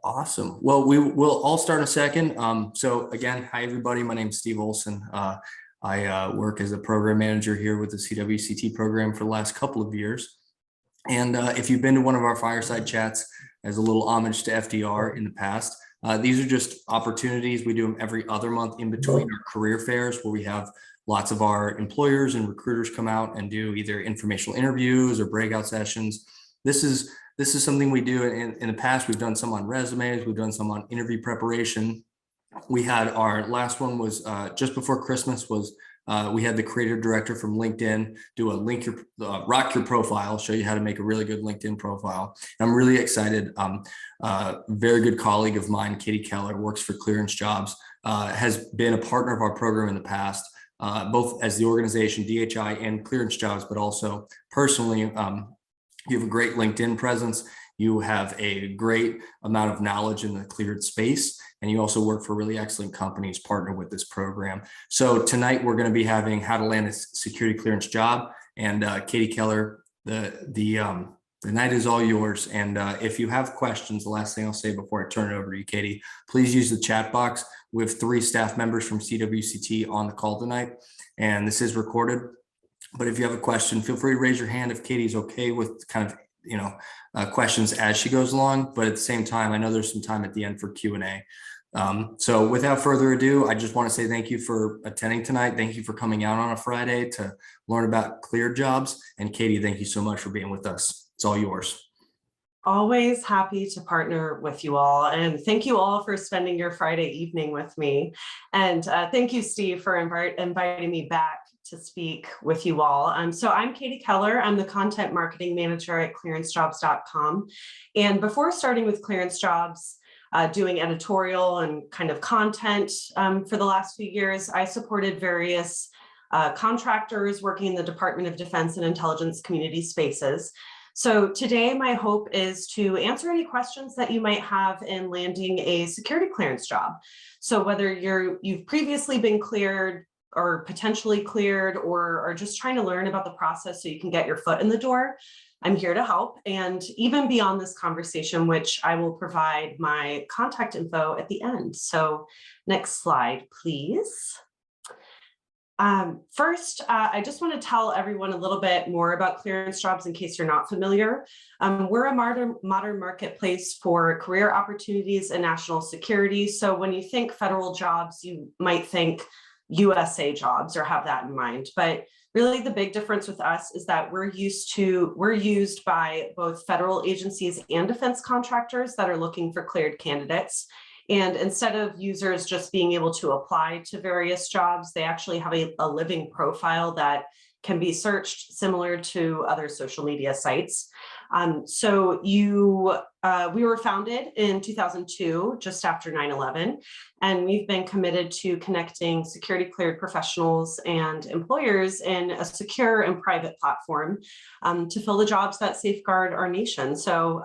Awesome. Well, we will all start in a second. So again, hi everybody. My name is Steve Olson. I work as a program manager here with the CWCT program for the last couple of years. And if you've been to one of our fireside chats as a little homage to FDR in the past, these are just opportunities. We do them every other month in between our career fairs, where we have lots of our employers and recruiters come out and do either informational interviews or breakout sessions. This is something we do in the past. We've done some on resumes. We've done some on interview preparation. We had our last one was just before Christmas. We had the creative director from LinkedIn do a rock your profile, show you how to make a really good LinkedIn profile. And I'm really excited. Very good colleague of mine, Katie Keller, works for Clearance Jobs, has been a partner of our program in the past, both as the organization DHI and Clearance Jobs, but also personally. You have a great LinkedIn presence. You have a great amount of knowledge in the cleared space, and you also work for really excellent companies partner with this program. So tonight we're going to be having how to land a security clearance job, and Katie Keller, the night is all yours. And if you have questions, the last thing I'll say before I turn it over to you, Katie, please use the chat box. We have 3 staff members from CWCT on the call tonight, and this is recorded. But if you have a question, feel free to raise your hand if Katie's okay with kind of, questions as she goes along. But at the same time, I know there's some time at the end for Q&A. So without further ado, I just want to say thank you for attending tonight. Thank you for coming out on a Friday to learn about cleared jobs. And Katie, thank you so much for being with us. It's all yours. Always happy to partner with you all. And thank you all for spending your Friday evening with me. And thank you, Steve, for inviting me back to speak with you all. So I'm Katie Keller. I'm the content marketing manager at clearancejobs.com. And before starting with Clearance Jobs, doing editorial and kind of content for the last few years, I supported various contractors working in the Department of Defense and Intelligence community spaces. So today, my hope is to answer any questions that you might have in landing a security clearance job. So whether you've previously been cleared or potentially cleared, or are just trying to learn about the process so you can get your foot in the door, I'm here to help. And even beyond this conversation, which I will provide my contact info at the end. So next slide, please. First, I just want to tell everyone a little bit more about Clearance Jobs in case you're not familiar. We're a modern marketplace for career opportunities and national security. So when you think federal jobs, you might think USA jobs or have that in mind. But really the big difference with us is that we're used by both federal agencies and defense contractors that are looking for cleared candidates. And instead of users just being able to apply to various jobs, they actually have a living profile that can be searched similar to other social media sites. We were founded in 2002, just after 9/11, and we've been committed to connecting security cleared professionals and employers in a secure and private platform to fill the jobs that safeguard our nation. So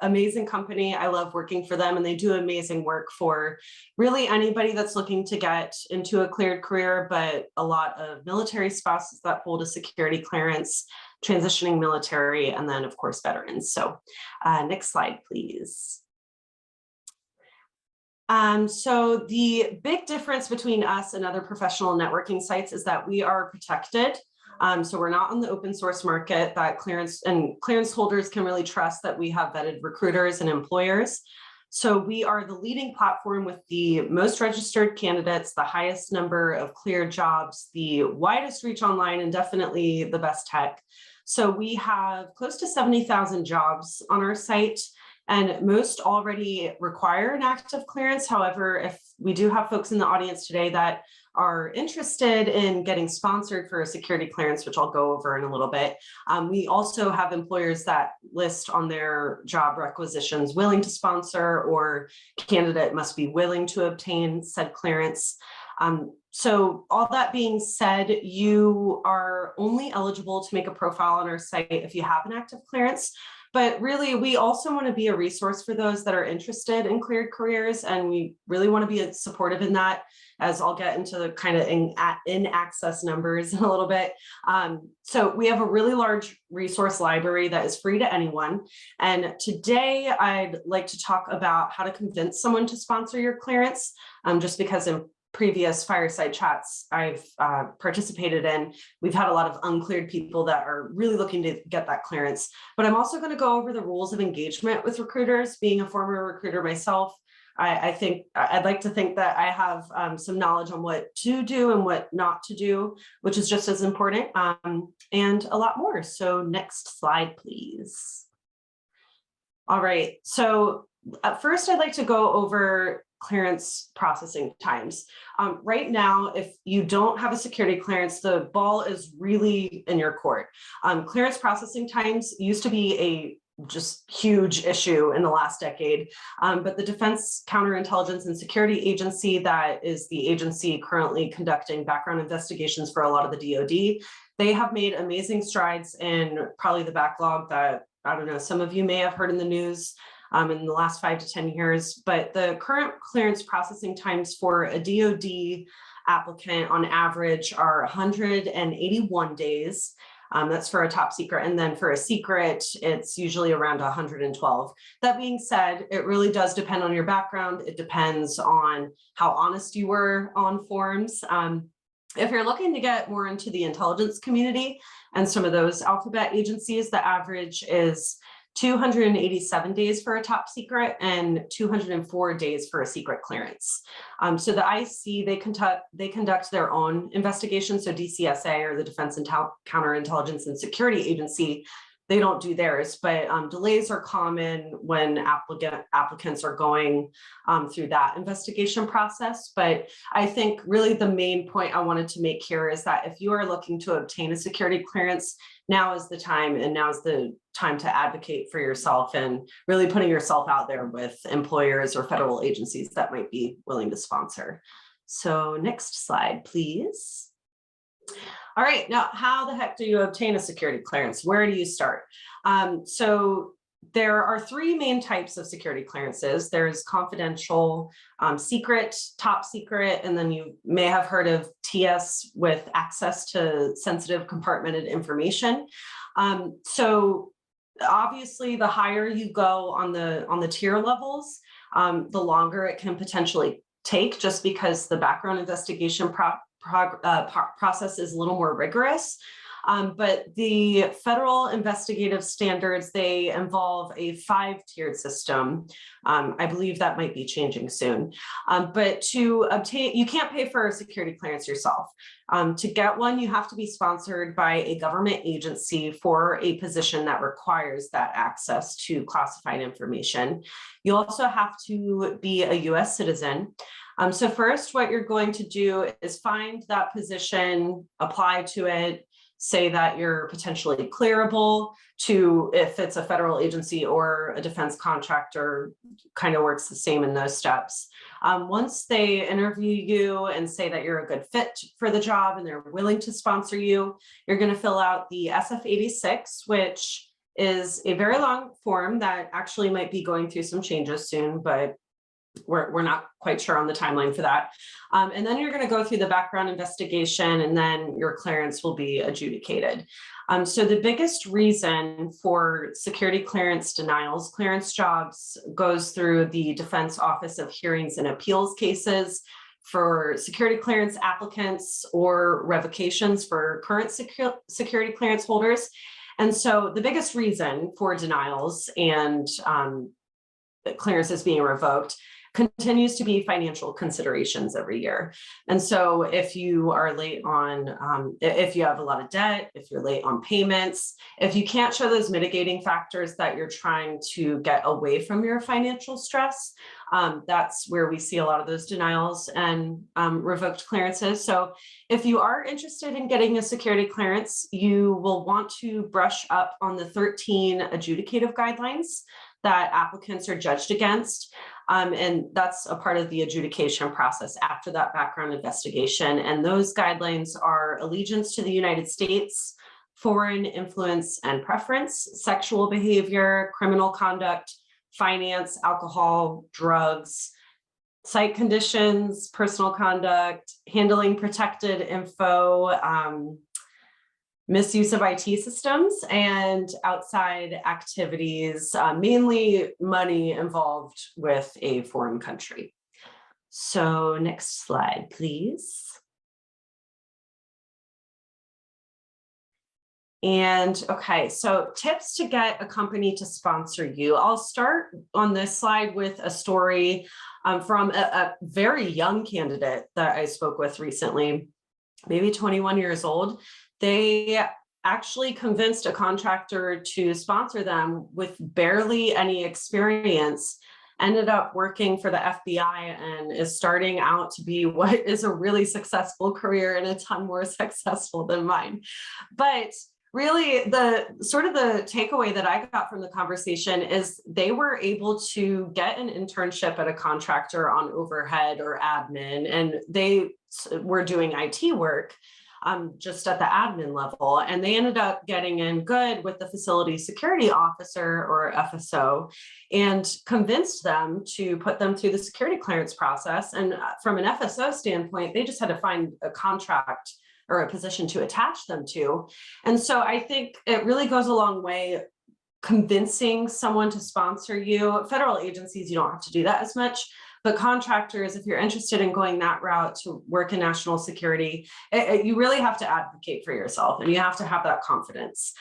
amazing company. I love working for them, and they do amazing work for really anybody that's looking to get into a cleared career, but a lot of military spouses that hold a security clearance, transitioning military, and then of course veterans. So next slide, please. So the big difference between us and other professional networking sites is that we are protected. So we're not on the open source market that clearance holders can really trust that we have vetted recruiters and employers. So we are the leading platform with the most registered candidates, the highest number of cleared jobs, the widest reach online, and definitely the best tech. So we have close to 70,000 jobs on our site, and most already require an active clearance. However, if we do have folks in the audience today that are interested in getting sponsored for a security clearance, which I'll go over in a little bit, we also have employers that list on their job requisitions willing to sponsor, or candidate must be willing to obtain said clearance. So all that being said, you are only eligible to make a profile on our site if you have an active clearance. But really, we also want to be a resource for those that are interested in cleared careers, and we really want to be supportive in that, as I'll get into the kind of in access numbers in a little bit. So we have a really large resource library that is free to anyone. And today I'd like to talk about how to convince someone to sponsor your clearance, just because in previous Fireside chats I've participated in, we've had a lot of uncleared people that are really looking to get that clearance. But I'm also going to go over the rules of engagement with recruiters. Being a former recruiter myself, I think I'd like to think that I have some knowledge on what to do and what not to do, which is just as important, and a lot more. So next slide, please. All right, so at first I'd like to go over clearance processing times. Right now, if you don't have a security clearance, the ball is really in your court. Clearance processing times used to be a just huge issue in the last decade, but the Defense Counterintelligence and Security Agency, that is the agency currently conducting background investigations for a lot of the DoD, they have made amazing strides in probably the backlog that, I don't know, some of you may have heard in the news in the last 5 to 10 years, but the current clearance processing times for a DoD applicant on average are 181 days. That's for a top secret. And then for a secret, it's usually around 112. That being said, it really does depend on your background. It depends on how honest you were on forms. If you're looking to get more into the intelligence community and some of those alphabet agencies, the average is 287 days for a top secret and 204 days for a secret clearance. So the IC, they conduct their own investigation. So DCSA, or the Defense Counterintelligence and Security Agency, they don't do theirs, but delays are common when applicants are going through that investigation process. But I think really the main point I wanted to make here is that if you are looking to obtain a security clearance, now is the time, and now is the time to advocate for yourself and really putting yourself out there with employers or federal agencies that might be willing to sponsor. So next slide, please. All right, now how the heck do you obtain a security clearance? Where do you start? So there are 3 main types of security clearances. There's confidential, secret, top secret, and then you may have heard of TS with access to sensitive compartmented information. So obviously, the higher you go on the tier levels, the longer it can potentially take, just because the background investigation process is a little more rigorous. But the federal investigative standards, they involve a 5-tiered system. I believe that might be changing soon. But to obtain, you can't pay for a security clearance yourself. To get one, you have to be sponsored by a government agency for a position that requires that access to classified information. You also have to be a US citizen. So first, what you're going to do is find that position, apply to it, say that you're potentially clearable to, if it's a federal agency or a defense contractor, kind of works the same in those steps. Once they interview you and say that you're a good fit for the job and they're willing to sponsor you, you're going to fill out the SF-86, which is a very long form that actually might be going through some changes soon, but we're not quite sure on the timeline for that. And then you're going to go through the background investigation, and then your clearance will be adjudicated. So the biggest reason for security clearance denials, clearance jobs, goes through the Defense Office of Hearings and Appeals cases for security clearance applicants or revocations for current security clearance holders. And so the biggest reason for denials and clearances being revoked continues to be financial considerations every year. And so if you are late on, if you have a lot of debt, if you're late on payments, if you can't show those mitigating factors that you're trying to get away from your financial stress, that's where we see a lot of those denials and revoked clearances. So if you are interested in getting a security clearance, you will want to brush up on the 13 adjudicative guidelines that applicants are judged against. And that's a part of the adjudication process after that background investigation. And those guidelines are allegiance to the United States, foreign influence and preference, sexual behavior, criminal conduct, finance, alcohol, drugs, site conditions, personal conduct, handling protected info, misuse of IT systems, and outside activities, mainly money involved with a foreign country. So next slide, please. And okay, so tips to get a company to sponsor you. I'll start on this slide with a story from a very young candidate that I spoke with recently, maybe 21 years old. They actually convinced a contractor to sponsor them with barely any experience, ended up working for the FBI, and is starting out to be what is a really successful career and a ton more successful than mine. But really, the takeaway that I got from the conversation is they were able to get an internship at a contractor on overhead or admin, and they were doing IT work just at the admin level. And they ended up getting in good with the facility security officer, or FSO, and convinced them to put them through the security clearance process. And from an FSO standpoint, they just had to find a contract or a position to attach them to. And so I think it really goes a long way convincing someone to sponsor you. Federal agencies, you don't have to do that as much, but contractors, if you're interested in going that route to work in national security, you really have to advocate for yourself, and you have to have that confidence.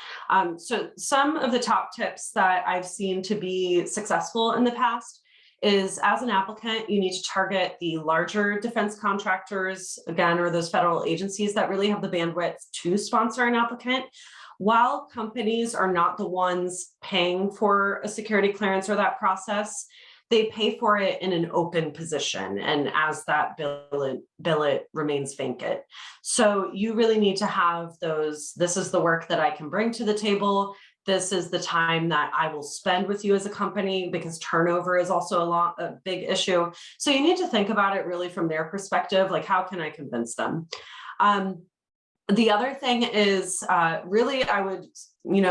So some of the top tips that I've seen to be successful in the past is, as an applicant, you need to target the larger defense contractors, again, or those federal agencies that really have the bandwidth to sponsor an applicant. While companies are not the ones paying for a security clearance or that process, they pay for it in an open position, and as that billet remains vacant. So you really need to have those, this is the work that I can bring to the table. This is the time that I will spend with you as a company, because turnover is also a big issue. So you need to think about it really from their perspective, like, how can I convince them? The other thing is really, I would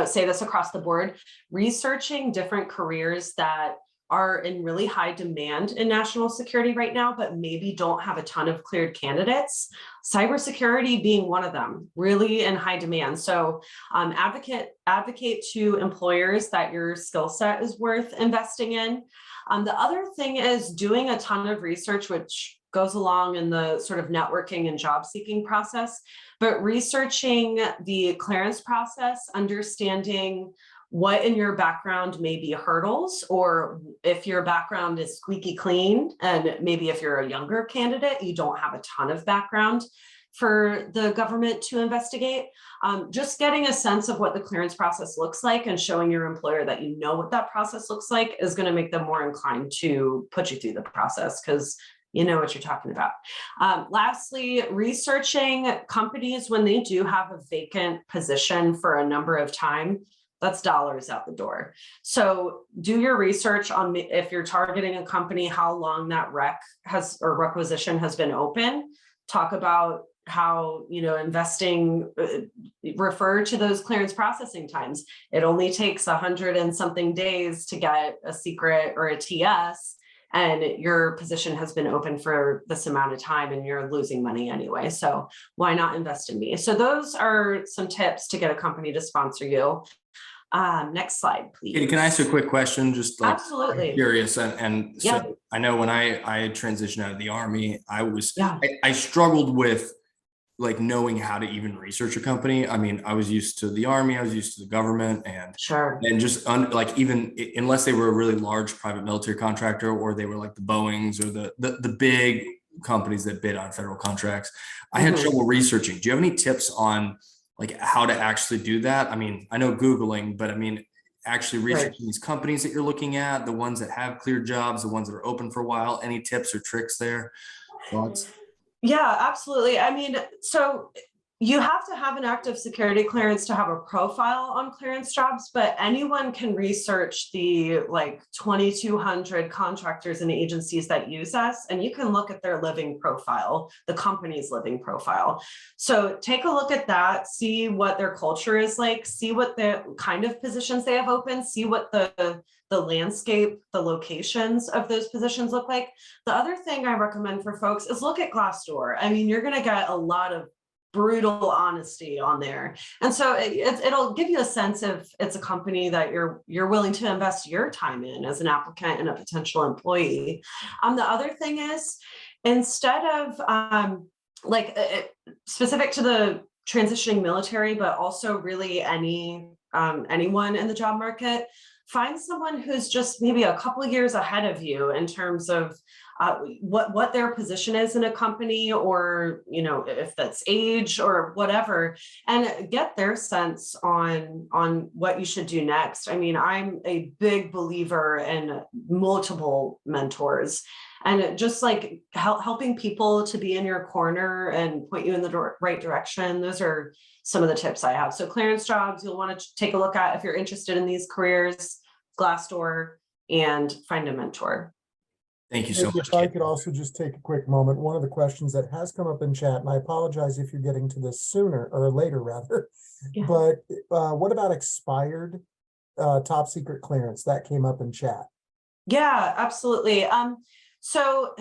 say this across the board, researching different careers that are in really high demand in national security right now, but maybe don't have a ton of cleared candidates. Cybersecurity being one of them, really in high demand. So advocate to employers that your skill set is worth investing in. The other thing is doing a ton of research, which goes along in the sort of networking and job seeking process, but researching the clearance process, understanding what in your background may be hurdles, or if your background is squeaky clean, and maybe if you're a younger candidate, you don't have a ton of background for the government to investigate. Just getting a sense of what the clearance process looks like and showing your employer that you know what that process looks like is going to make them more inclined to put you through the process, because you know what you're talking about. Lastly, researching companies when they do have a vacant position for a number of time. That's dollars out the door. So do your research on, if you're targeting a company, how long that requisition has been open. Talk about how, investing, refer to those clearance processing times. It only takes 100 and something days to get a secret or a TS, and your position has been open for this amount of time and you're losing money anyway. So why not invest in me? So those are some tips to get a company to sponsor you. Next slide, please. Can I ask you a quick question? Just like, absolutely curious. And so yeah. I know when I transitioned out of the Army, I struggled with like knowing how to even research a company. I mean, I was used to the Army, I was used to the government, and sure. And just like, even unless they were a really large private military contractor, or they were like the Boeings or the big companies that bid on federal contracts, I had trouble researching. Do you have any tips on like how to actually do that? I mean, I know Googling, but I mean, actually researching these companies that you're looking at, the ones that have cleared jobs, the ones that are open for a while. Any tips or tricks there? Thoughts? Yeah, absolutely. I mean, so You have to have an active security clearance to have a profile on clearance jobs, but anyone can research the like 2,200 contractors and agencies that use us, and you can look at their living profile, the company's living profile. So take a look at that, see what their culture is like, see what the kind of positions they have open, see what the landscape, the locations of those positions look like. The other thing I recommend for folks is look at Glassdoor. I mean, you're going to get a lot of brutal honesty on there, and so it'll give you a sense of it's a company that you're willing to invest your time in as an applicant and a potential employee. The other thing is, instead of specific to the transitioning military, but also really anyone in the job market, find someone who's just maybe a couple of years ahead of you in terms of what their position is in a company, or if that's age or whatever, and get their sense on what you should do next. I mean, I'm a big believer in multiple mentors, and just like helping people to be in your corner and point you in the right direction. Those are some of the tips I have. So clearance jobs, you'll want to take a look at if you're interested in these careers, Glassdoor, and find a mentor. Thank you so much. If I could also just take a quick moment, one of the questions that has come up in chat, and I apologize if you're getting to this sooner or later rather, Yeah. but what about expired top secret clearance? That came up in chat. Yeah, absolutely. So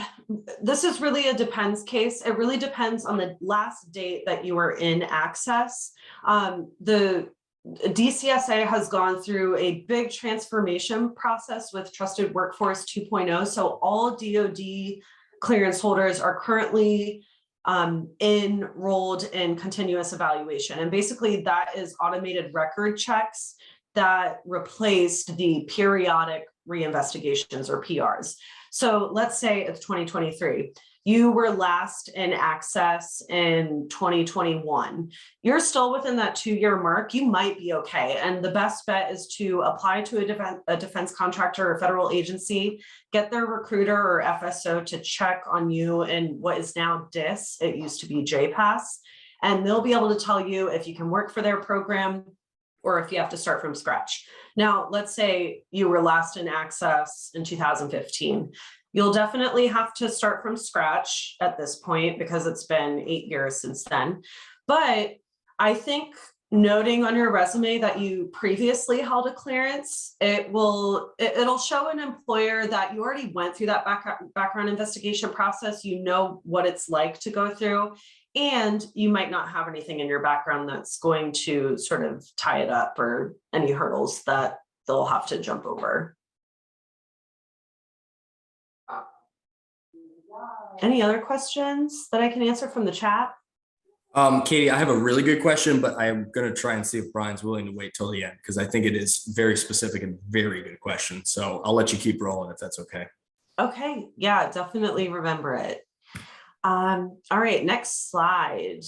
this is really a depends case. It really depends on the last date that you were in access. The DCSA has gone through a big transformation process with Trusted Workforce 2.0. So all DoD clearance holders are currently enrolled in continuous evaluation. And basically that is automated record checks that replaced the periodic reinvestigations, or PRs. So let's say it's 2023. You were last in access in 2021. You're still within that 2-year mark. You might be okay. And the best bet is to apply to a defense contractor or federal agency, get their recruiter or FSO to check on you in what is now DIS. It used to be JPAS. And they'll be able to tell you if you can work for their program or if you have to start from scratch. Now, let's say you were last in access in 2015. You'll definitely have to start from scratch at this point because it's been 8 years since then. But I think noting on your resume that you previously held a clearance, it'll show an employer that you already went through that background investigation process. You know what it's like to go through, and you might not have anything in your background that's going to sort of tie it up or any hurdles that they'll have to jump over. Any other questions that I can answer from the chat? Katie, I have a really good question, but I'm going to try and see if Brian's willing to wait till the end, because I think it is very specific and very good question. So I'll let you keep rolling if that's okay. Okay, yeah, definitely remember it. All right, next slide.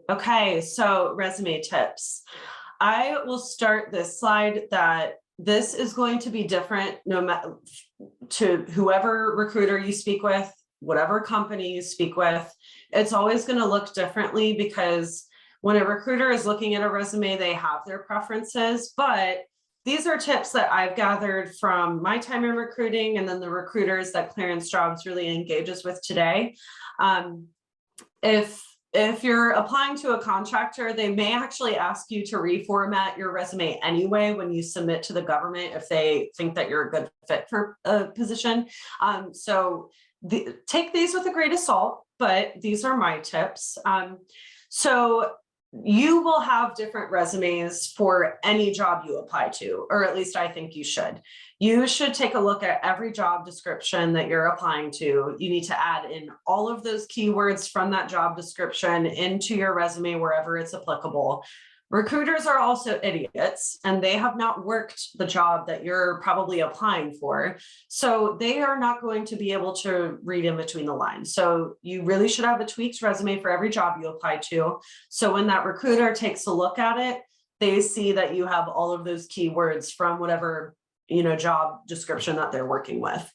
Okay, so resume tips. I will start this slide that this is going to be different no matter to whoever recruiter you speak with, whatever company you speak with. It's always going to look differently because when a recruiter is looking at a resume, they have their preferences, but these are tips that I've gathered from my time in recruiting and then the recruiters that Clearance Jobs really engages with today. If you're applying to a contractor, they may actually ask you to reformat your resume anyway when you submit to the government if they think that you're a good fit for a position. Take these with a grain of salt, but these are my tips. So you will have different resumes for any job you apply to, or at least I think you should. You should take a look at every job description that you're applying to. You need to add in all of those keywords from that job description into your resume wherever it's applicable. Recruiters are also idiots, and they have not worked the job that you're probably applying for. So they are not going to be able to read in between the lines. So you really should have a tweaked resume for every job you apply to. So when that recruiter takes a look at it, they see that you have all of those keywords from whatever, job description that they're working with.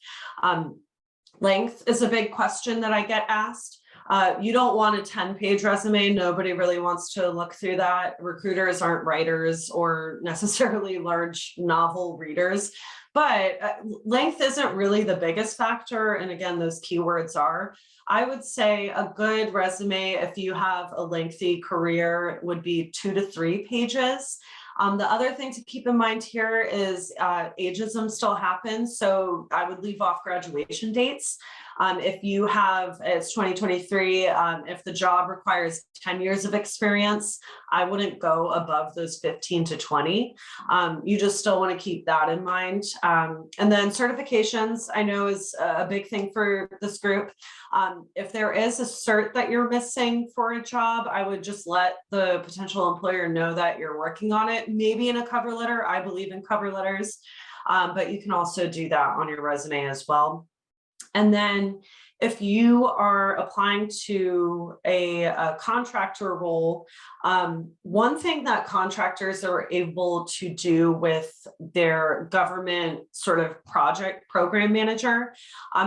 Length is a big question that I get asked. You don't want a 10-page resume. Nobody really wants to look through that. Recruiters aren't writers or necessarily large novel readers, but length isn't really the biggest factor. And again, those keywords are. I would say a good resume, if you have a lengthy career, would be 2 to 3 pages. The other thing to keep in mind here is ageism still happens. So I would leave off graduation dates. If you have, it's 2023, if the job requires 10 years of experience, I wouldn't go above those 15 to 20. You just still want to keep that in mind. And then certifications, I know, is a big thing for this group. If there is a cert that you're missing for a job, I would just let the potential employer know that you're working on it, maybe in a cover letter. I believe in cover letters, but you can also do that on your resume as well. And then if you are applying to a contractor role, one thing that contractors are able to do with their government sort of project program manager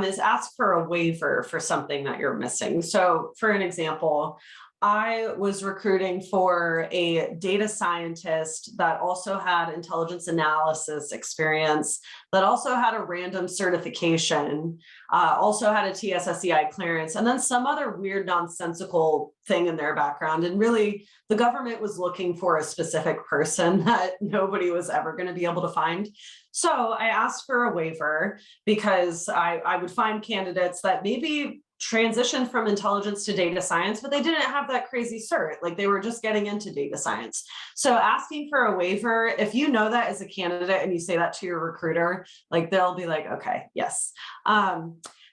is ask for a waiver for something that you're missing. So for an example, I was recruiting for a data scientist that also had intelligence analysis experience, that also had a random certification, also had a TSSCI clearance, and then some other weird nonsensical thing in their background. And really, the government was looking for a specific person that nobody was ever going to be able to find. So I asked for a waiver because I would find candidates that maybe transitioned from intelligence to data science, but they didn't have that crazy cert. Like they were just getting into data science. So asking for a waiver, if you know that as a candidate and you say that to your recruiter, like they'll be like, okay, yes.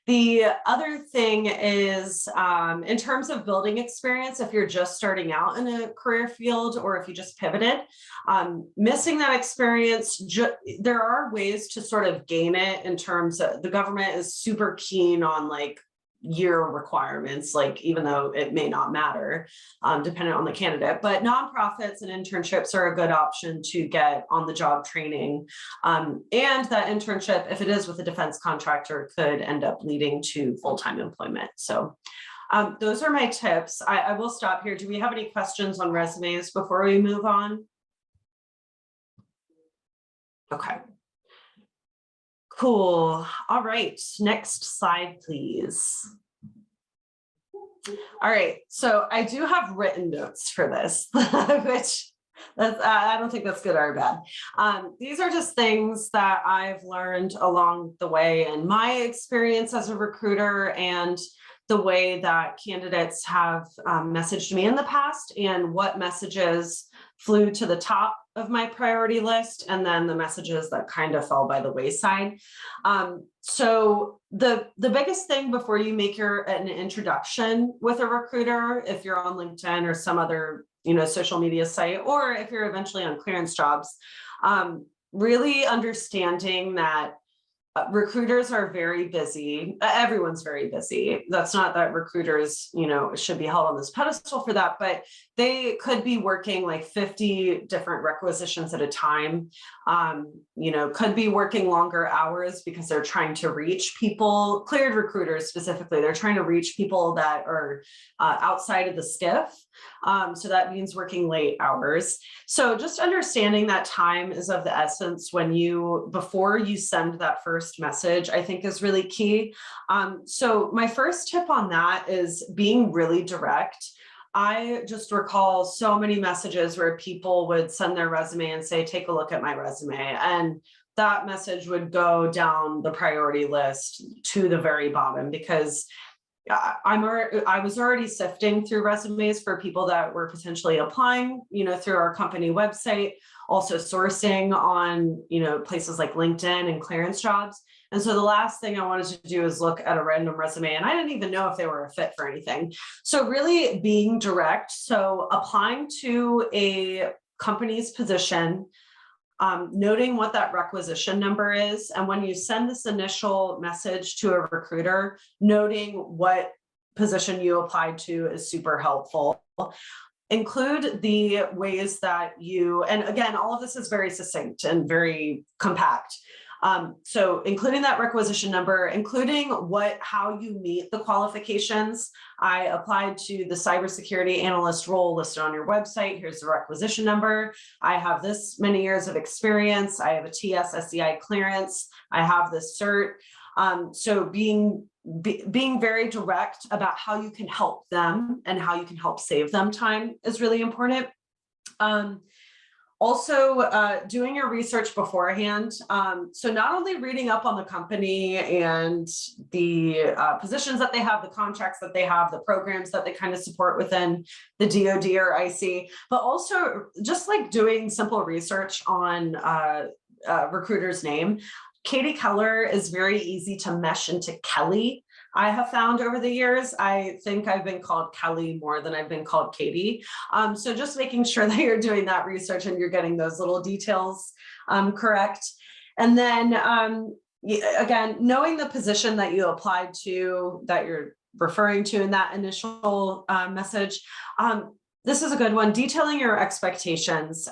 The other thing is in terms of building experience, if you're just starting out in a career field or if you just pivoted, missing that experience, there are ways to sort of gain it in terms of the government is super keen on like year requirements, like even though it may not matter, depending on the candidate, but nonprofits and internships are a good option to get on the job training. And that internship, if it is with a defense contractor, could end up leading to full-time employment. So those are my tips. I will stop here. Do we have any questions on resumes before we move on? Okay. Cool. All right. Next slide, please. All right. So I do have written notes for this, which I don't think that's good or bad. These are just things that I've learned along the way in my experience as a recruiter and the way that candidates have messaged me in the past and what messages flew to the top of my priority list and then the messages that kind of fell by the wayside. So the biggest thing before you make an introduction with a recruiter, if you're on LinkedIn or some other social media site, or if you're eventually on clearance jobs, really understanding that recruiters are very busy. Everyone's very busy. That's not that recruiters, should be held on this pedestal for that, but they could be working like 50 different requisitions at a time. Could be working longer hours because they're trying to reach people, cleared recruiters specifically. They're trying to reach people that are outside of the SCIF. So that means working late hours. So just understanding that time is of the essence before you send that first message, I think is really key. So my first tip on that is being really direct. I just recall so many messages where people would send their resume and say, take a look at my resume. And that message would go down the priority list to the very bottom because I was already sifting through resumes for people that were potentially applying, through our company website, also sourcing on, places like LinkedIn and clearance jobs. And so the last thing I wanted to do is look at a random resume and I didn't even know if they were a fit for anything. So really being direct. So applying to a company's position, noting what that requisition number is. And when you send this initial message to a recruiter, noting what position you applied to is super helpful. Include the ways that and again, all of this is very succinct and very compact. So including that requisition number, including how you meet the qualifications. I applied to the cybersecurity analyst role listed on your website. Here's the requisition number. I have this many years of experience. I have a TS SCI clearance. I have this cert. So being very direct about how you can help them and how you can help save them time is really important. Also, doing your research beforehand. So not only reading up on the company and the positions that they have, the contracts that they have, the programs that they kind of support within the DoD or IC, but also just like doing simple research on recruiter's name. Katie Keller is very easy to mesh into Kelly. I have found over the years, I think I've been called Kelly more than I've been called Katie. So just making sure that you're doing that research and you're getting those little details correct. And then again, knowing the position that you applied to, that you're referring to in that initial message. This is a good one, detailing your expectations.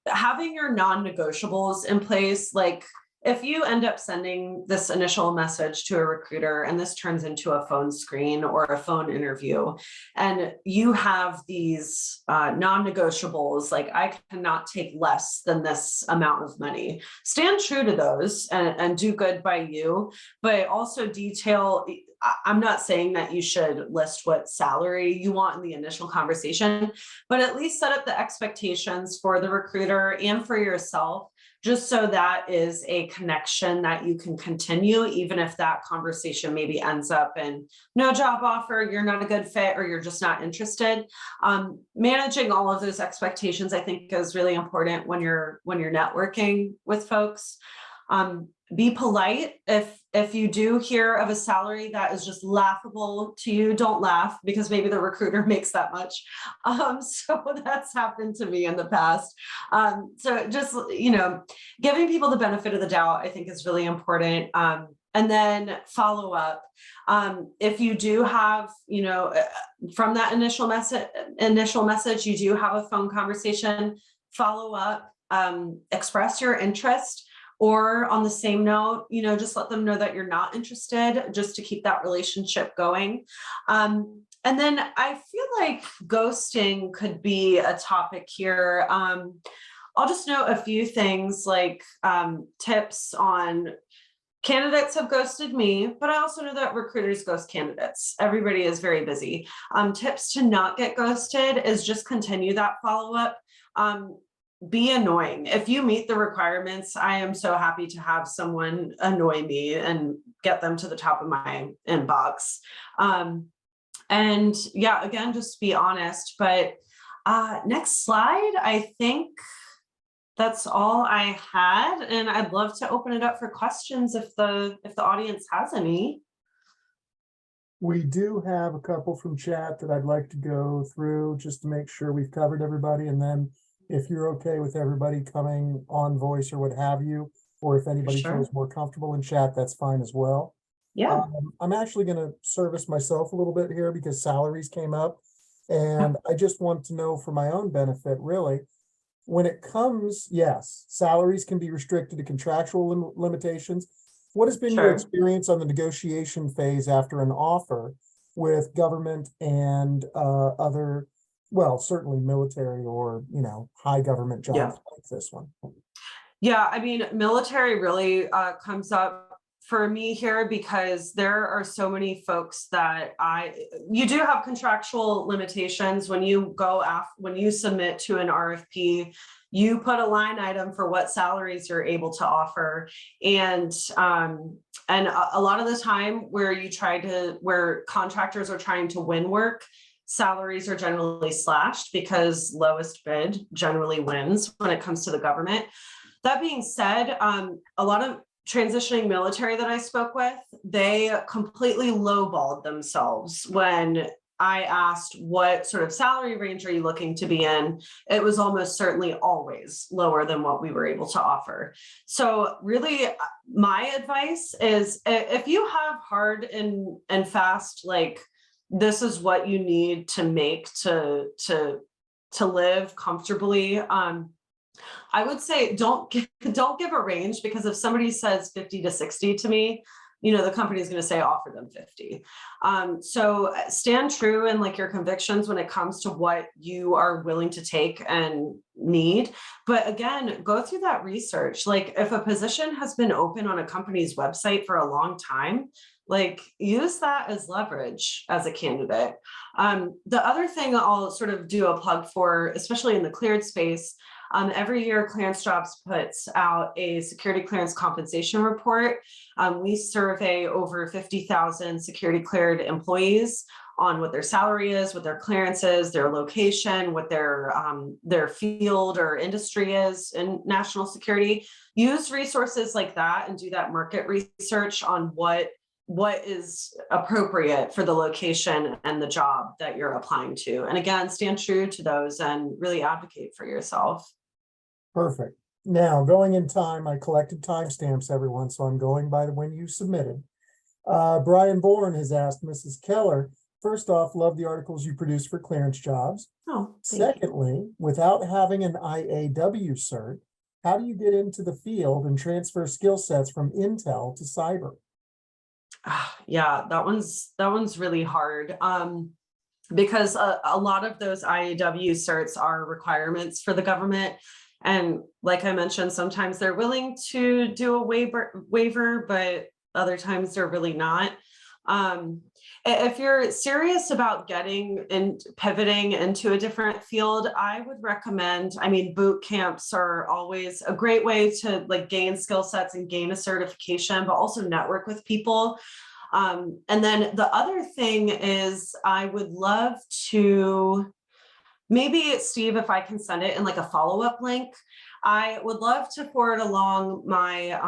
Having your non-negotiables in place, like if you end up sending this initial message to a recruiter and this turns into a phone screen or a phone interview, and you have these non-negotiables, like I cannot take less than this amount of money, stand true to those and do good by you, but also detail. I'm not saying that you should list what salary you want in the initial conversation, but at least set up the expectations for the recruiter and for yourself, just so that is a connection that you can continue, even if that conversation maybe ends up in no job offer, you're not a good fit, or you're just not interested. Managing all of those expectations, I think, is really important when you're networking with folks. Be polite. If you do hear of a salary that is just laughable to you, don't laugh, because maybe the recruiter makes that much. So that's happened to me in the past. So just, giving people the benefit of the doubt, I think, is really important. And then follow up. If you do have, from that initial message, you do have a phone conversation, follow up, express your interest. Or on the same note, just let them know that you're not interested, just to keep that relationship going. And then I feel like ghosting could be a topic here. I'll just note a few things, like tips on candidates have ghosted me, but I also know that recruiters ghost candidates. Everybody is very busy. Tips to not get ghosted is just continue that follow-up. Be annoying. If you meet the requirements, I am so happy to have someone annoy me and get them to the top of my inbox. And yeah, again, just be honest. But next slide, I think that's all I had. And I'd love to open it up for questions if the audience has any. We do have a couple from chat that I'd like to go through just to make sure we've covered everybody. And then if you're okay with everybody coming on voice or what have you, or if anybody feels more comfortable in chat, that's fine as well. Yeah. I'm actually going to service myself a little bit here because salaries came up, and I just want to know for my own benefit, really, when it comes, yes, salaries can be restricted to contractual limitations. What has been your experience on the negotiation phase after an offer with government and other, well, certainly military or, high government jobs like this one? Yeah, I mean, military really comes up for me here because there are so many folks that you do have contractual limitations when you when you submit to an RFP, you put a line item for what salaries you're able to offer. And a lot of the time where contractors are trying to win work, salaries are generally slashed because lowest bid generally wins when it comes to the government. That being said, a lot of transitioning military that I spoke with, they completely lowballed themselves when I asked, what sort of salary range are you looking to be in? It was almost certainly always lower than what we were able to offer. So really, my advice is if you have hard and fast, like, this is what you need to make to live comfortably. I would say don't give a range, because if somebody says 50 to 60 to me, the company is going to say offer them 50. So stand true in like your convictions when it comes to what you are willing to take and need. But again, go through that research. Like if a position has been open on a company's website for a long time, like use that as leverage as a candidate. The other thing I'll sort of do a plug for, especially in the cleared space, every year ClearanceJobs puts out a security clearance compensation report. We survey over 50,000 security cleared employees on what their salary is, what their clearance is, their location, what their field or industry is in national security. Use resources like that and do that market research on what is appropriate for the location and the job that you're applying to. And again, stand true to those and really advocate for yourself. Perfect. Now, going in time, I collected timestamps, everyone, so I'm going by when you submitted. Brian Bourne has asked Mrs. Keller, first off, love the articles you produce for ClearanceJobs. Oh, Secondly, without having an IAW cert, how do you get into the field and transfer skill sets from Intel to cyber? Yeah, that one's really hard. Because a lot of those IAW certs are requirements for the government. And like I mentioned, sometimes they're willing to do a waiver, but other times they're really not. If you're serious about getting and pivoting into a different field, I would recommend, boot camps are always a great way to like gain skill sets and gain a certification, but also network with people. And then the other thing is I would love to, maybe Steve, if I can send it in like a follow-up link, I would love to forward along my,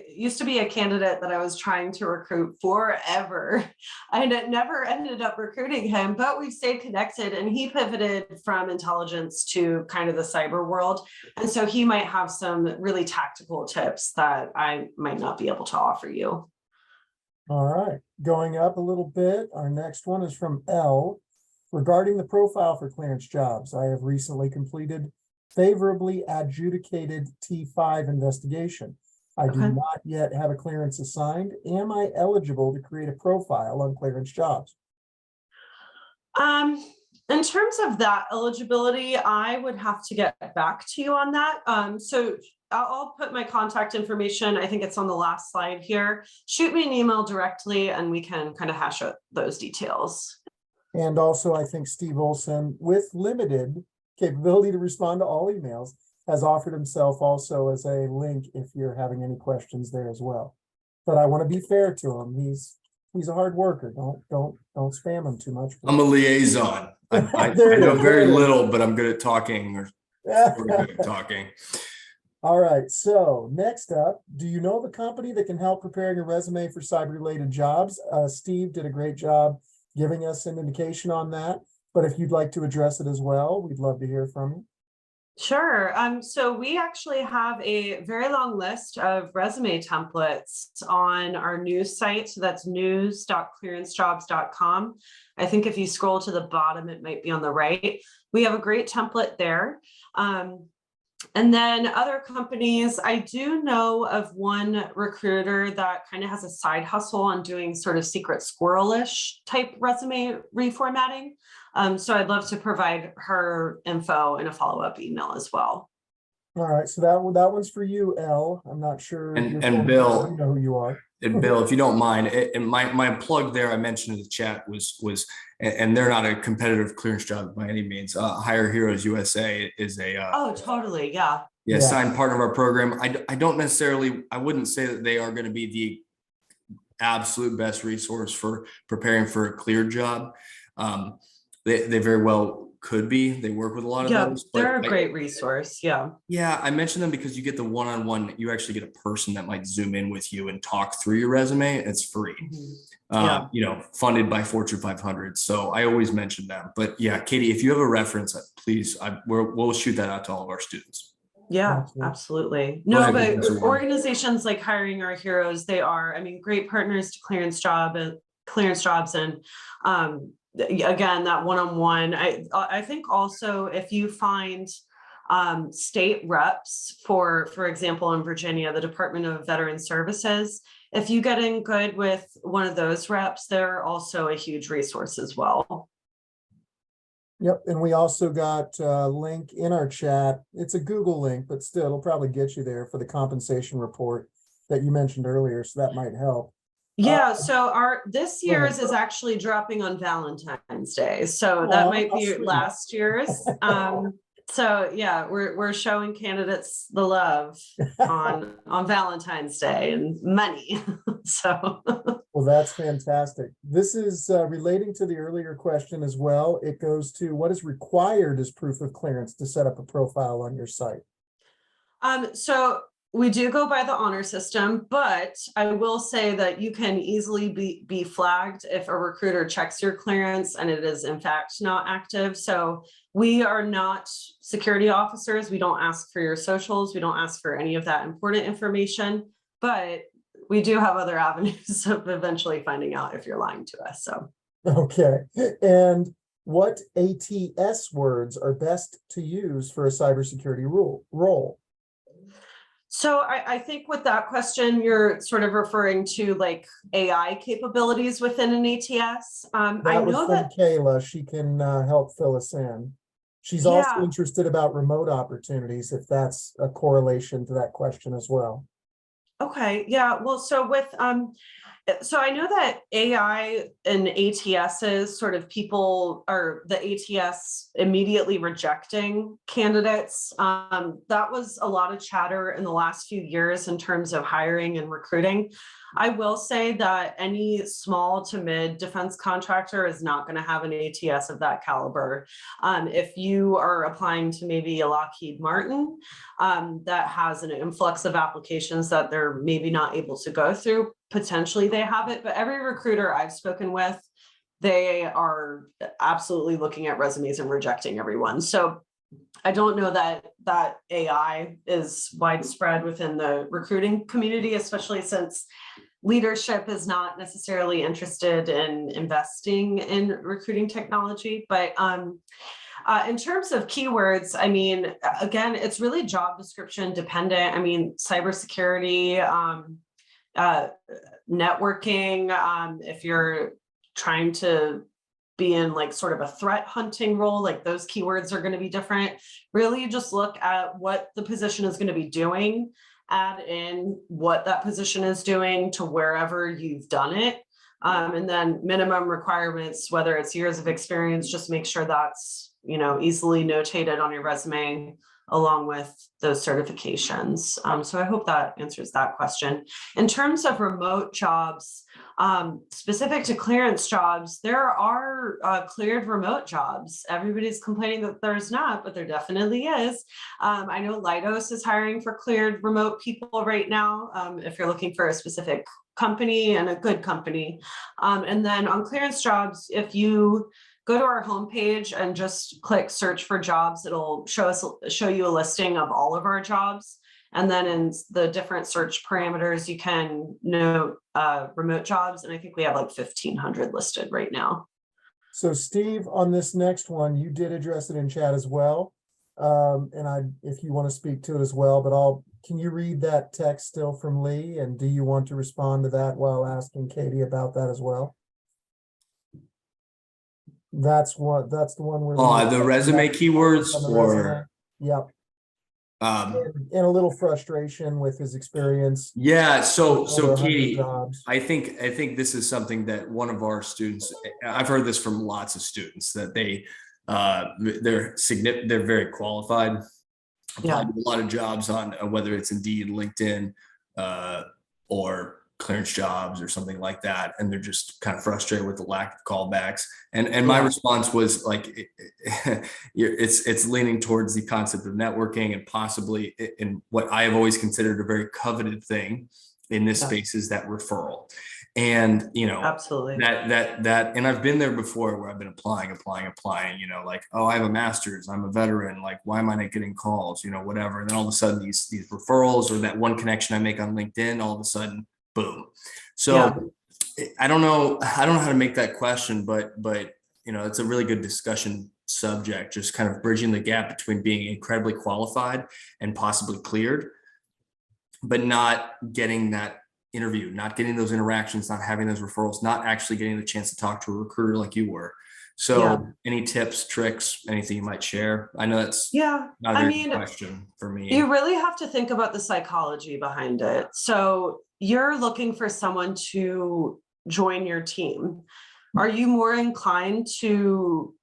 used to be a candidate that I was trying to recruit forever. I never ended up recruiting him, but we've stayed connected, and he pivoted from intelligence to kind of the cyber world. And so he might have some really tactical tips that I might not be able to offer you. All right, going up a little bit, our next one is from L. Regarding the profile for ClearanceJobs, I have recently completed favorably adjudicated T5 investigation. I do not yet have a clearance assigned. Am I eligible to create a profile on ClearanceJobs? In terms of that eligibility, I would have to get back to you on that. So I'll put my contact information. I think it's on the last slide here. Shoot me an email directly and we can kind of hash out those details. And also, I think Steve Olson, with limited capability to respond to all emails, has offered himself also as a link if you're having any questions there as well. But I want to be fair to him. He's a hard worker. Don't spam him too much. I'm a liaison. I know very little, but I'm good at talking, or good at talking. All right. So next up, do you know of a company that can help preparing a resume for cyber-related jobs? Steve did a great job giving us an indication on that. But if you'd like to address it as well, we'd love to hear from you. Sure. So we actually have a very long list of resume templates on our news site. So that's news.clearancejobs.com. I think if you scroll to the bottom, it might be on the right. We have a great template there. And then other companies, I do know of one recruiter that kind of has a side hustle on doing sort of secret squirrelish type resume reformatting. So I'd love to provide her info in a follow-up email as well. All right, so that one's for you, Elle. I'm not sure. And Bill, you know who you are. And Bill, if you don't mind, and my plug there I mentioned in the chat was, and they're not a competitive clearance job by any means. Hire Heroes USA is a oh, totally, yeah, signed part of our program. I don't necessarily, I wouldn't say that they are going to be the absolute best resource for preparing for a cleared job. They very well could be. They work with a lot of those. But they're a great resource. Yeah. Yeah, I mentioned them because you get the one-on-one. You actually get a person that might zoom in with you and talk through your resume. It's free. Mm-hmm. Funded by Fortune 500. So I always mention them. But yeah, Katie, if you have a reference, please, we'll shoot that out to all of our students. Yeah, absolutely. No, but organizations like Hiring Our Heroes, they are, great partners to ClearanceJobs, and again, that one-on-one. I think also if you find state reps for example, in Virginia, the Department of Veteran Services. If you get in good with one of those reps, they're also a huge resource as well. Yep, and we also got a link in our chat. It's a Google link, but still, it'll probably get you there for the compensation report that you mentioned earlier, so that might help. Yeah, so this go ahead. year's is actually dropping on Valentine's Day, so Aw, that might how be sweet. last year's. So yeah, we're showing candidates the love on Valentine's Day and money. So Well, that's fantastic. This is relating to the earlier question as well. It goes to what is required as proof of clearance to set up a profile on your site? So we do go by the honor system, but I will say that you can easily be flagged if a recruiter checks your clearance and it is in fact not active. So we are not security officers. We don't ask for your socials. We don't ask for any of that important information, but we do have other avenues of eventually finding out if you're lying to us. So, Okay. And what ATS words are best to use for a cybersecurity role? So I think with that question, you're sort of referring to like AI capabilities within an ATS. I That was know from that, Kayla. She can help fill us in. She's yeah. also interested about remote opportunities, if that's a correlation to that question as well. Okay, yeah, well, so with so I know that AI and ATSs, sort of people are the ATS immediately rejecting candidates. That was a lot of chatter in the last few years in terms of hiring and recruiting. I will say that any small to mid defense contractor is not going to have an ATS of that caliber. If you are applying to maybe a Lockheed Martin that has an influx of applications that they're maybe not able to go through, potentially they have it, but every recruiter I've spoken with, they are absolutely looking at resumes and rejecting everyone. So I don't know that AI is widespread within the recruiting community, especially since leadership is not necessarily interested in investing in recruiting technology. But in terms of keywords, I mean, again, it's really job description dependent. I mean, cybersecurity, networking, if you're trying to be in like sort of a threat hunting role, like those keywords are going to be different. Really just look at what the position is going to be doing, add in what that position is doing to wherever you've done it. And then minimum requirements, whether it's years of experience, just make sure that's, you know, easily notated on your resume along with those certifications. So I hope that answers that question. In terms of remote jobs, specific to clearance jobs, there are cleared remote jobs. Everybody's complaining that there's not, but there definitely is. I know Leidos is hiring for cleared remote people right now, if you're looking for a specific company and a good company. And then on clearance jobs, if you go to our homepage and just click search for jobs, it'll show you a listing of all of our jobs. And then in the different search parameters, you can note remote jobs. And I think we have like 1,500 listed right now. So Steve, on this next one, you did address it in chat as well. And if you want to speak to it as well, but can you read that text still from Lee? And do you want to respond to that while asking Katie about that as well? That's the one where The resume keywords or yep. And a little frustration with his experience. Yeah, so Katie, jobs. I think this is something that one of our students, I've heard this from lots of students, that they're very qualified, applied to a lot of jobs on whether it's Indeed, LinkedIn, or clearance jobs or something like that, and they're just kind of frustrated with the lack of callbacks. And my response was like, it's leaning towards the concept of networking, and possibly in what I have always considered a very coveted thing in this space is that referral. And Absolutely. that and I've been there before where I've been applying, like, oh, I have a master's, I'm a veteran, like, why am I not getting calls, whatever. And then all of a sudden these referrals or that one connection I make on LinkedIn, all of a sudden, boom. So I don't know how to make that question, but it's a really good discussion subject, just kind of bridging the gap between being incredibly qualified and possibly cleared, but not getting that interview, not getting those interactions, not having those referrals, not actually getting the chance to talk to a recruiter like you were. So Yeah. any tips, tricks, anything you might share? I know that's Yeah, not a I very mean, good question for me. you really have to think about the psychology behind it. So you're looking for someone to join your team. Are you more inclined to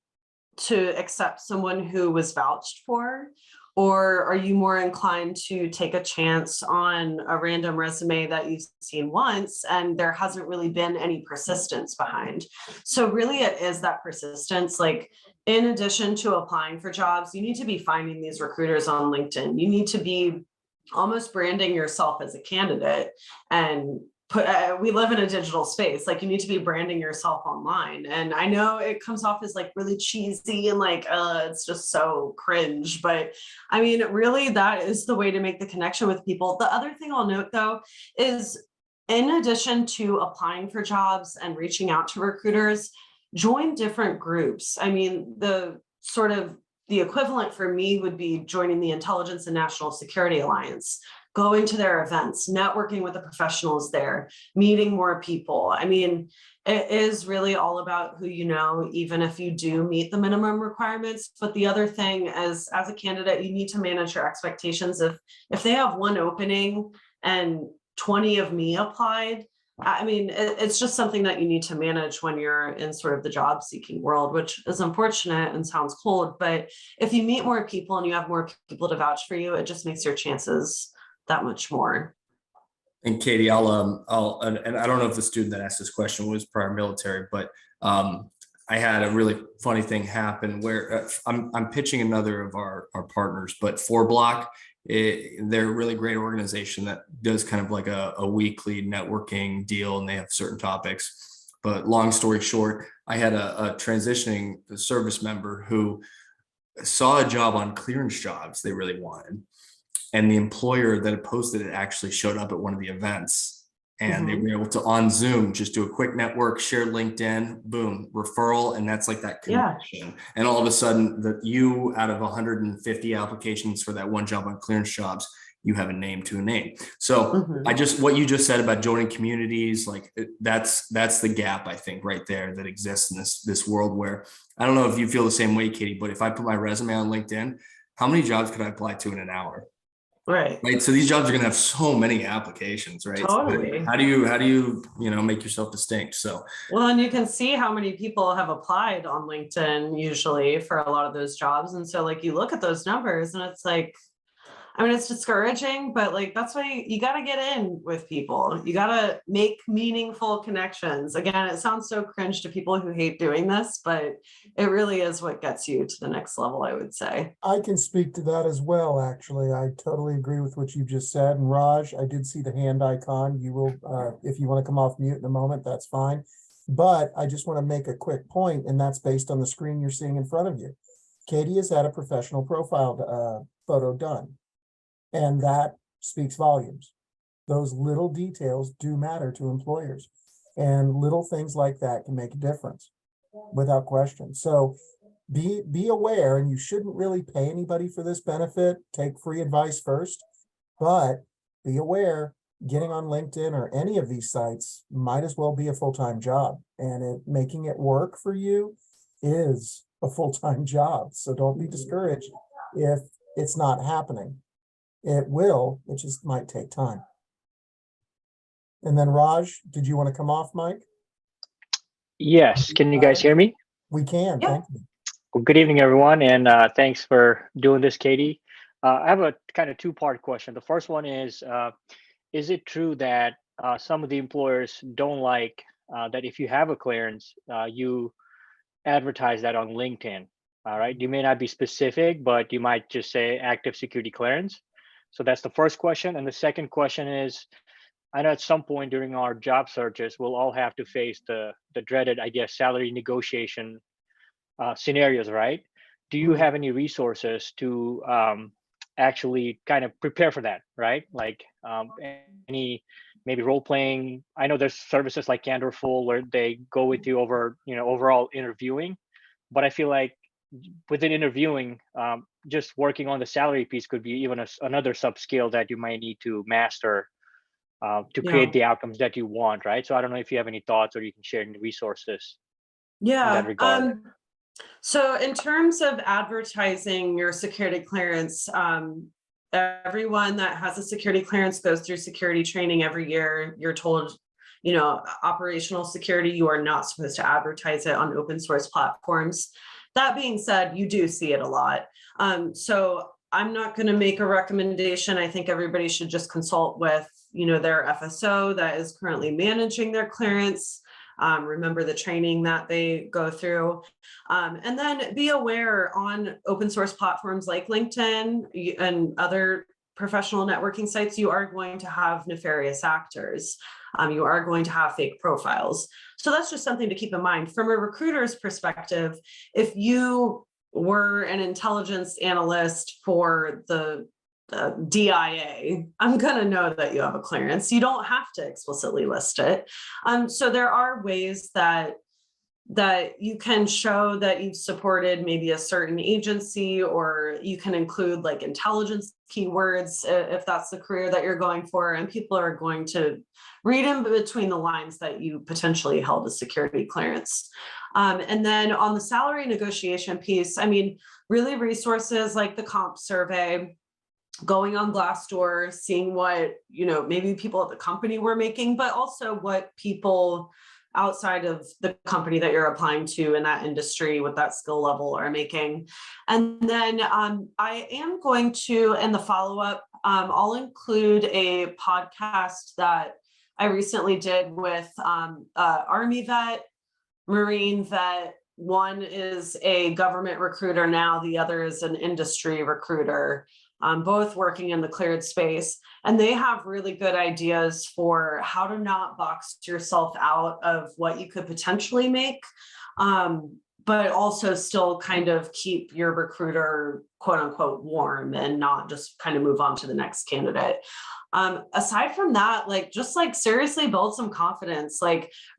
accept someone who was vouched for? Or are you more inclined to take a chance on a random resume that you've seen once and there hasn't really been any persistence behind? So really it is that persistence. Like, in addition to applying for jobs, you need to be finding these recruiters on LinkedIn. You need to be almost branding yourself as a candidate and we live in a digital space. Like, you need to be branding yourself online. And I know it comes off as like really cheesy and like, it's just so cringe. But I mean, really, that is the way to make the connection with people. The other thing I'll note though, is in addition to applying for jobs and reaching out to recruiters, join different groups. I mean, the equivalent for me would be joining the Intelligence and National Security Alliance, going to their events, networking with the professionals there, meeting more people. I mean, it is really all about who you know, even if you do meet the minimum requirements. But the other thing is, as a candidate, you need to manage your expectations. If they have one opening and 20 of me applied, I mean, it's just something that you need to manage when you're in sort of the job seeking world, which is unfortunate and sounds cold. But if you meet more people and you have more people to vouch for you, it just makes your chances that much more. And Katie, and I don't know if the student that asked this question was prior military, but I had a really funny thing happen where I'm pitching another of our partners, but 4Block, they're a really great organization that does kind of like a weekly networking deal, and they have certain topics. But long story short, I had a transitioning service member who saw a job on clearance jobs they really wanted. And the employer that had posted it actually showed up at one of the events, and they were able to, on Zoom, just do a quick network, share LinkedIn, boom, referral. And that's like that connection. And all of a sudden, you out of 150 applications for that one job on clearance jobs, you have a name to a name. So what you just said about joining communities, like that's the gap, I think, right there that exists in this world where, I don't know if you feel the same way, Katie, but if I put my resume on LinkedIn, how many jobs could I apply to in an hour? Right. So these jobs are going to have so many applications, right? Totally. So how do you make yourself distinct? So, well, and you can see how many people have applied on LinkedIn usually for a lot of those jobs. And so like, you look at those numbers and it's like, I mean, it's discouraging, but like, that's why you got to get in with people. You got to make meaningful connections. Again, it sounds so cringe to people who hate doing this, but it really is what gets you to the next level, I would say. I can speak to that as well, actually. I totally agree with what you just said. And Raj, I did see the hand icon. You will, if you want to come off mute in a moment, that's fine. But I just want to make a quick point, and that's based on the screen you're seeing in front of you. Katie has had a professional profile photo done, and that speaks volumes. Those little details do matter to employers, and little things like that can make a difference without question. So be aware, and you shouldn't really pay anybody for this benefit. Take free advice first, but be aware, getting on LinkedIn or any of these sites might as well be a full-time job, and making it work for you is a full-time job. So don't be discouraged if it's not happening. It will, it just might take time. And then Raj, did you want to come off mic? Yes, can you guys hear me? We can, Yeah. thank you. Well, good evening, everyone, and thanks for doing this, Katie. I have a kind of two-part question. The first one is it true that some of the employers don't like that if you have a clearance, you advertise that on LinkedIn? All right, you may not be specific, but you might just say active security clearance. So that's the first question. And the second question is, I know at some point during our job searches, we'll all have to face the dreaded, I guess, salary negotiation scenarios, right? Do you have any resources to actually kind of prepare for that, right? Like any maybe role playing? I know there's services like Candorful where they go with you over, overall interviewing, but I feel like within interviewing, just working on the salary piece could be even another sub skill that you might need to master to Yeah. create the outcomes that you want, right? So I don't know if you have any thoughts or you can share any resources in that Yeah. regard. So in terms of advertising your security clearance, everyone that has a security clearance goes through security training every year. You're told, operational security, you are not supposed to advertise it on open source platforms. That being said, you do see it a lot. So I'm not going to make a recommendation. I think everybody should just consult with, their FSO that is currently managing their clearance. Remember the training that they go through, and then be aware on open source platforms like LinkedIn and other professional networking sites, you are going to have nefarious actors. You are going to have fake profiles. So that's just something to keep in mind. From a recruiter's perspective, if you were an intelligence analyst for the DIA, I'm going to know that you have a clearance. You don't have to explicitly list it. So there are ways that you can show that you've supported maybe a certain agency, or you can include like intelligence keywords if that's the career that you're going for, and people are going to read in between the lines that you potentially held a security clearance. And then on the salary negotiation piece, really resources like the comp survey, going on Glassdoor, seeing what, maybe people at the company were making, but also what people outside of the company that you're applying to in that industry with that skill level are making. And then I am going to, in the follow-up, I'll include a podcast that I recently did with Army vet, Marine vet. One is a government recruiter now, the other is an industry recruiter. Both working in the cleared space, and they have really good ideas for how to not box yourself out of what you could potentially make, but also still kind of keep your recruiter, quote unquote, warm and not just kind of move on to the next candidate. Aside from that, just seriously build some confidence.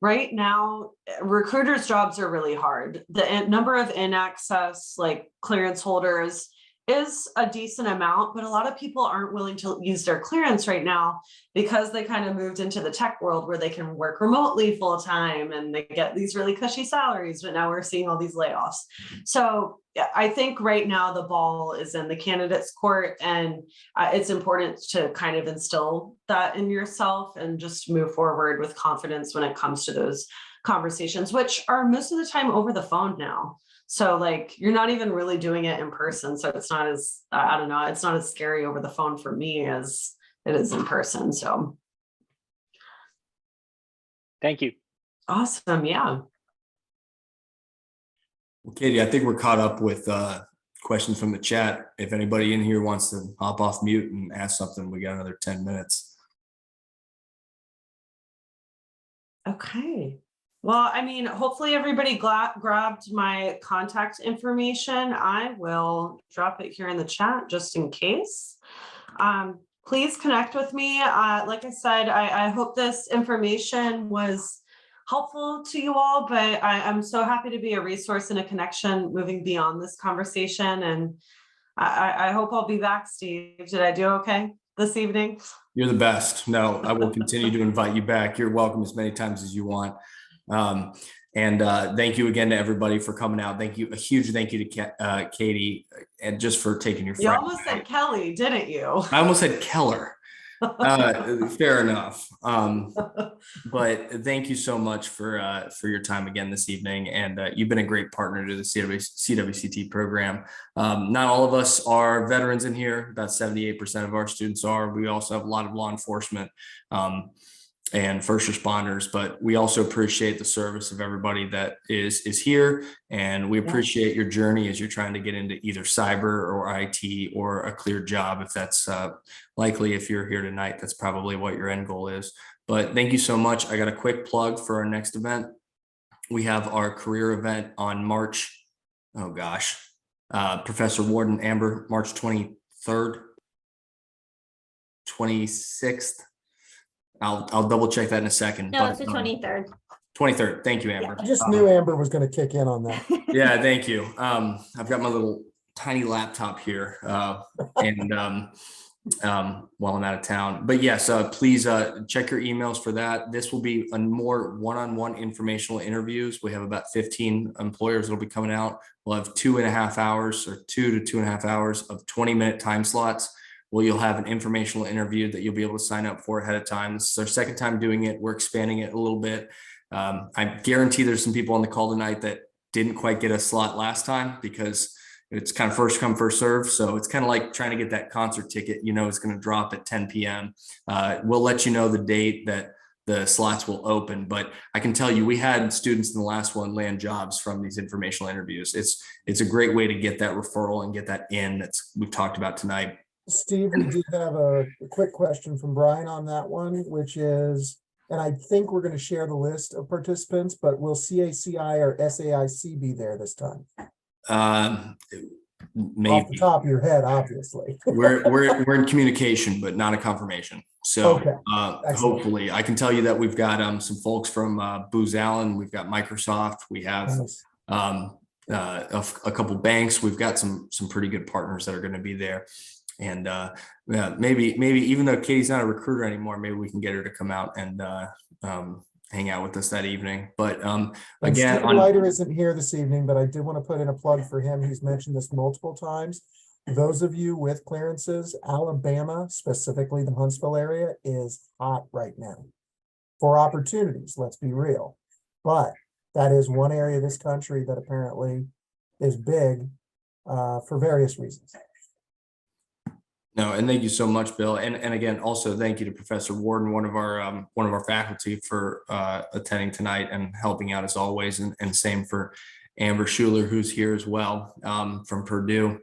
Right now, recruiters' jobs are really hard. The number of in-access clearance holders is a decent amount, but a lot of people aren't willing to use their clearance right now because they kind of moved into the tech world where they can work remotely full time and they get these really cushy salaries, but now we're seeing all these layoffs. So I think right now the ball is in the candidate's court, and it's important to kind of instill that in yourself and just move forward with confidence when it comes to those conversations, which are most of the time over the phone now. So you're not even really doing it in person. So it's not as, I don't know, it's not as scary over the phone for me as it is in person. So. Thank you. Awesome. Yeah. Well, Katie, I think we're caught up with questions from the chat. If anybody in here wants to hop off mute and ask something, we got another 10 minutes. Okay. Well, hopefully everybody grabbed my contact information. I will drop it here in the chat just in case. Please connect with me. Like I said, I hope this information was helpful to you all, but I'm so happy to be a resource and a connection moving beyond this conversation. And I hope I'll be back, Steve. Did I do okay this evening? You're the best. No, I will continue to invite you back. You're welcome as many times as you want. And thank you again to everybody for coming out. Thank you. A huge thank you to Katie, and just for taking your Friday. You almost said Kelly, didn't you? I almost said Keller. Fair enough. But thank you so much for your time again this evening. And you've been a great partner to the CWCT program. Not all of us are veterans in here. About 78% of our students are. We also have a lot of law enforcement and first responders, but we also appreciate the service of everybody that is here. And we appreciate your journey as you're trying to get into either cyber or IT or a clear job. If that's likely, if you're here tonight, that's probably what your end goal is. But thank you so much. I got a quick plug for our next event. We have our career event on March, Professor Warden Amber, March 23rd, 26th. I'll double check that in a second. No, it's the 23rd. 23rd. Thank you, Yeah, Amber. I just knew Amber was going to kick in on that. Yeah, thank you. I've got my little tiny laptop here, and while I'm out of town. But yes, please check your emails for that. This will be a more one-on-one informational interviews. We have about 15 employers that'll be coming out. We'll have 2.5 hours or 2 to 2.5 hours of 20-minute time slots where you'll have an informational interview that you'll be able to sign up for ahead of time. This is our second time doing it. We're expanding it a little bit. I guarantee there's some people on the call tonight that didn't quite get a slot last time because it's kind of first come, first serve. So it's kind of like trying to get that concert ticket, it's going to drop at 10 p.m. We'll let you know the date that the slots will open, but I can tell you, we had students in the last one land jobs from these informational interviews. It's a great way to get that referral and get that in we've talked about tonight. Steve, we did have a quick question from Brian on that one, which is, and I think we're going to share the list of participants, but will CACI or SAIC be there this time? Maybe. Off the top of your head, obviously. we're in communication, but not a confirmation. So Okay. Hopefully, I can tell you that we've got some folks from Booz Allen. We've got Microsoft. We have Nice. a couple banks. We've got some pretty good partners that are going to be there. And maybe even though Katie's not a recruiter anymore, maybe we can get her to come out and hang out with us that evening. But again, Steve Leiter isn't here this evening, but I did want to put in a plug for him. He's mentioned this multiple times. Those of you with clearances, Alabama, specifically the Huntsville area, is hot right now for opportunities. Let's be real. But that is one area of this country that apparently is big for various reasons. No, and thank you so much, Bill. And again, also thank you to Professor Warden, one of our faculty, for attending tonight and helping out as always. And same for Amber Schuler, who's here as well from Purdue.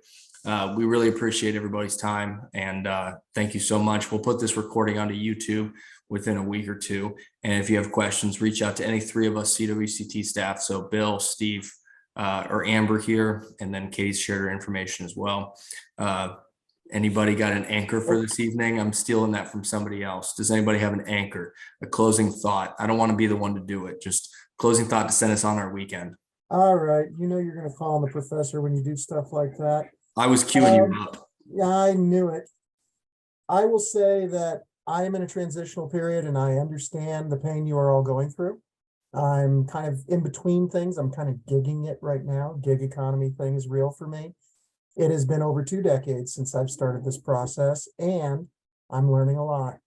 We really appreciate everybody's time, and thank you so much. We'll put this recording onto YouTube within a week or two. And if you have questions, reach out to any three of us CWCT staff. So Bill, Steve, or Amber here, and then Katie's shared her information as well. Anybody got an anchor for this evening? I'm stealing that from somebody else. Does anybody have an anchor, a closing thought? I don't want to be the one to do it. Just closing thought to send us on our weekend. All right. You're going to call on the professor when you do stuff like that. I was queuing you up. Yeah, I knew it. I will say that I am in a transitional period and I understand the pain you are all going through. I'm kind of in between things. I'm kind of gigging it right now. Gig economy thing is real for me. It has been over 2 decades since I've started this process, and I'm learning a lot.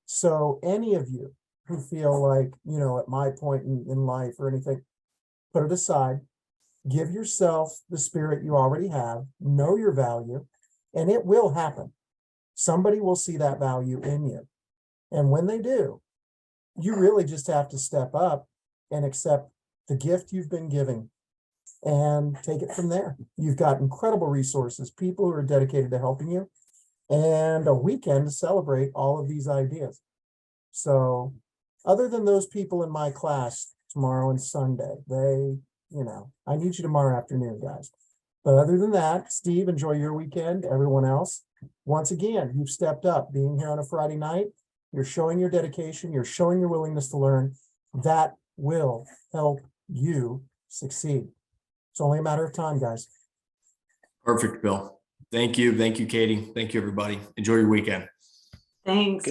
So any of you who feel like, at my point in life or anything, put it aside, give yourself the spirit you already have, know your value, and it will happen. Somebody will see that value in you. And when they do, you really just have to step up and accept the gift you've been giving and take it from there. You've got incredible resources, people who are dedicated to helping you, and a weekend to celebrate all of these ideas. So other than those people in my class tomorrow and Sunday, I need you tomorrow afternoon, guys. But other than that, Steve, enjoy your weekend. Everyone else, once again, you've stepped up being here on a Friday night. You're showing your dedication. You're showing your willingness to learn. That will help you succeed. It's only a matter of time, guys. Perfect, Bill. Thank you. Thank you, Katie. Thank you, everybody. Enjoy your weekend. Thanks.